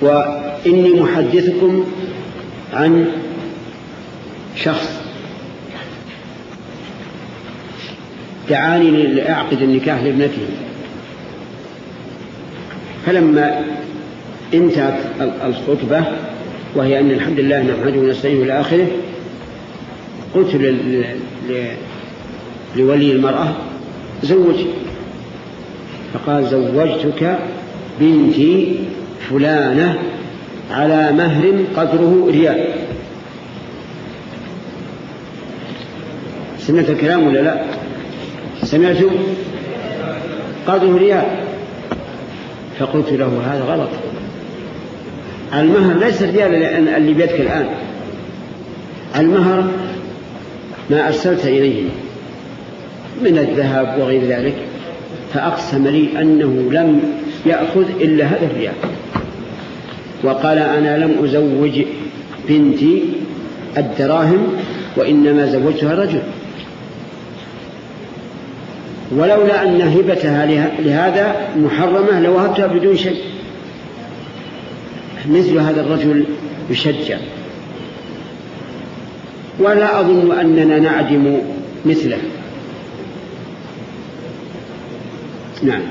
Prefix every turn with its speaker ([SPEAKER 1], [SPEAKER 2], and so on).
[SPEAKER 1] وإني محدثكم عن شخص دعاني لأعقد النكاح لابنته، فلما انتهت الخطبة وهي أن الحمد لله نحمده ونستعينه إلى آخره، قلت لولي المرأة زوجي، فقال زوجتك بنتي فلانة على مهر قدره ريال. سمعت الكلام ولا لا؟ سمعت قدره ريال. فقلت له هذا غلط، المهر ليس الريال اللي بيدك الآن، المهر ما أرسلت إليه من الذهب وغير ذلك. فأقسم لي أنه لم يأخذ إلا هذا الريال، وقال أنا لم أزوج بنتي الدراهم وإنما زوجتها الرجل، ولولا أن هبتها لهذا محرمة لوهبتها بدون شيء. مثل هذا الرجل يشجع، ولا أظن أننا نعدم مثله. نعم.